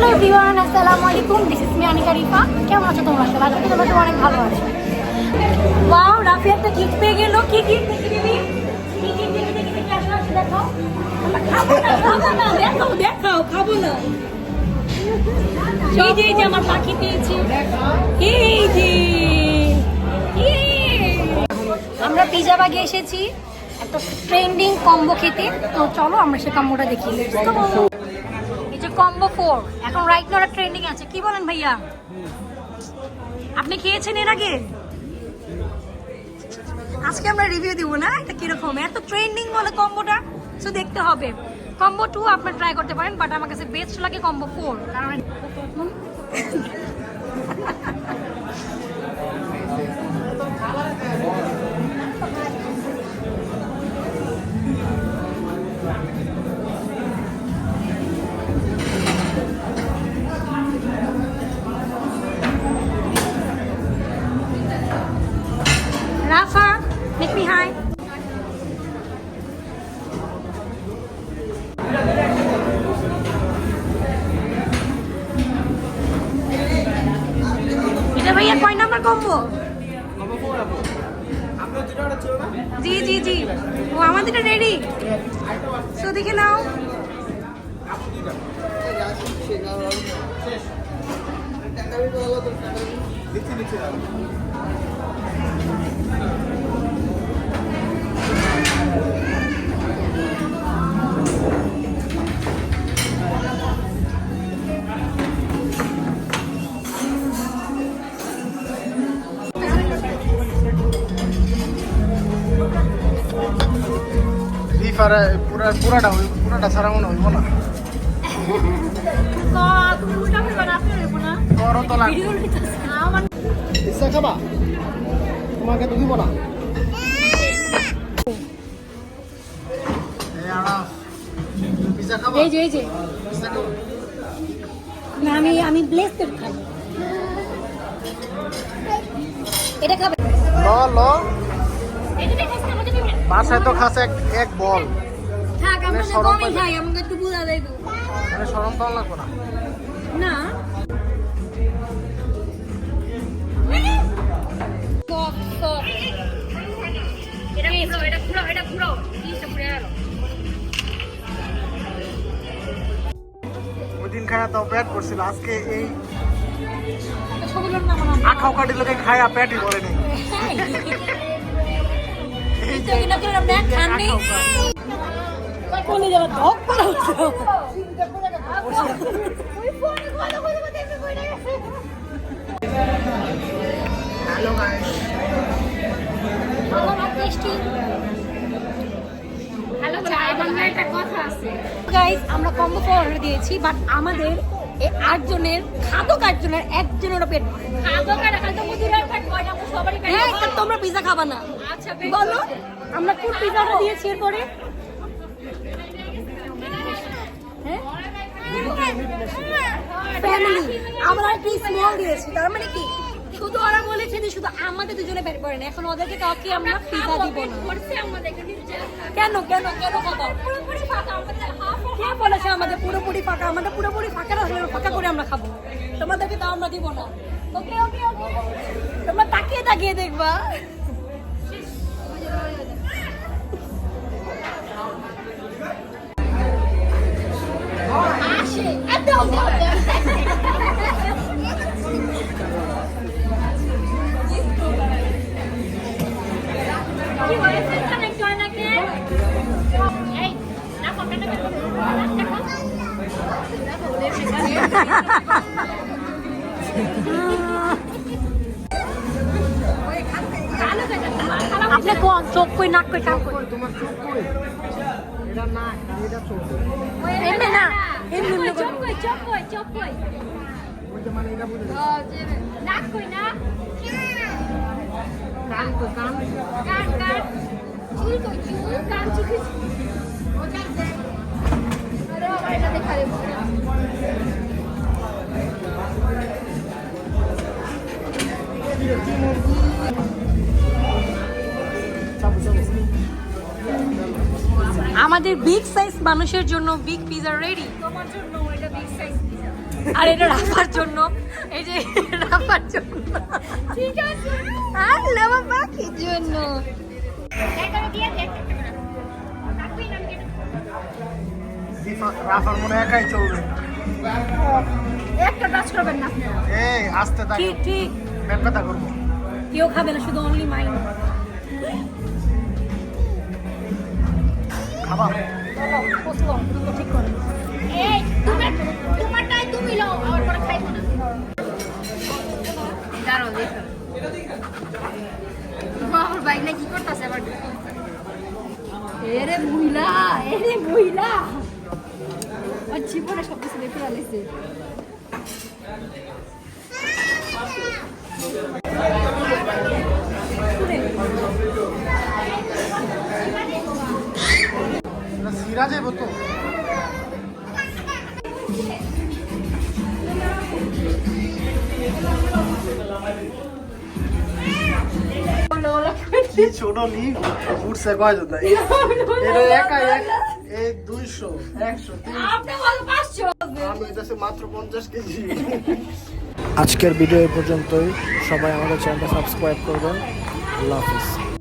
Hello everyone, আসসালামু আলাইকুম। This is me Anika Rifa. কেমন আছো তোমরা সবাই? আজকে তোমরা সবাই অনেক ভালো আছো। ওয়াও, রাফি একটা গিফট পেয়ে গেল। কি গিফট দেখি দিবি? কি গিফট দেখি আসো দেখো। খাবো না দেখাও খাবো না। এই যে আমার পাখি পেয়েছি। এই যে আমরা পিজা বাগে এসেছি একটা ট্রেন্ডিং কম্বো খেতে। তো চলো আমরা সে কম্বোটা দেখি। এই যে কম্বো 4 এখন রাইট নাও ট্রেন্ডিং আছে। কি বলেন ভাইয়া? আপনি খেয়েছেন এর আগে? আজকে আমরা রিভিউ দিব না এটা কিরকম, এত ট্রেন্ডিং বলে কম্বোটা, সো দেখতে হবে। কম্বো 2 আপনারা ট্রাই করতে পারেন, বাট আমার কাছে বেস্ট লাগে কম্বো 4 কারণ Rafa, make me hi. এটা ভাইয়া কয় নাম্বার কম্বো? জি জি জি, ও আমাদেরটা রেডি। তো দেখে নাও। পুরাটা ছাড়া মনে হইব না। ইচ্ছা খাবা? তোমাকে তো দিব না। এই যে না, আমি ব্লেসড খাবো। এটা খাবে? ল বাসায় তো খাসে এক বল। থাক, আমরা তো কমই খাই, আমাকে একটু বুঝা দেই তো। মানে শরম তো লাগবে না। না ওই দিন খায়া তো পেট করছিল, আজকে এই আখাও কাটি লোকে খায়া পেটই বলেনি। আমরা কম্বো 4 অর্ডার দিয়েছি, বাট আমাদের এই 8 জনের খাদক 8 জনের একজনেরও পেট হ্যাঁ, তোমরা পিজা খাবা না? আচ্ছা বলো, আমরা ফুড পিজা অর্ডার দিয়েছি। এরপরে ফ্যামিলি আমরা একটু স্মল দিয়েছি। তার মানে কি শুধু ওরা বলেছে যে শুধু আমাদের দুজনে বের করে না, এখন ওদেরকে কাউকে আমরা পিজা দিব না। কেন কেন কেন খাবো? কে বলেছে আমাদের পুরোপুরি ফাঁকা? আমাদের পুরোপুরি ফাঁকা না হলে ফাঁকা করে আমরা খাবো, তোমাদেরকে তাও আমরা দিব না। ওকে ওকে ওকে, তোমরা তাকিয়ে তাকিয়ে দেখবা। আপনি কোন চোখ কই নাক কই কান কই? তোমার চোখ কই? এটা না, এটা চোখ। এমনি না, এমনি চোখ কই ওই যে মানে এটা বুঝে নাক কই না, কান তো কান চুল কই কান চুল ও কান দে। আরে বাবা, এটা দেখা রে। আমাদের বিগ সাইজ মানুষের জন্য বিগ পিজা রেডি। তোমার জন্য এটা বিগ সাইজ পিজা। আর এটা রাফার জন্য, এই যে রাফার জন্য, ঠিক আছে। আর লেমা পাখির জন্য। রাফার মনে একাই চলবে। একটা কাজ করবেন না আপনারা। এই আস্তে থাক, ঠিক ঠিক, পেট ব্যথা করবো। কেউ খাবে না, শুধু অনলি মাইন। খাবার ঠিক করে। এই তোমারটাই তুমি লও, আমার পরে খাইবো না। দাঁড়াও দেখো, আমার বাইক না কি করতেছে আবার। এরে মহিলা, এরে মহিলা, আর জীবনে সব কিছু দেখে আলেছে। সিরা যাবো তো। কি ছোট লিগ উঠছে কয়জন? এটা একাই এই 200 100 আপনি বল 500, আমি এটাছে মাত্র 50 কেজি। আজকের ভিডিও এই পর্যন্তই। সবাই আমাদের চ্যানেলটা সাবস্ক্রাইব করবেন। আল্লাহ হাফিজ।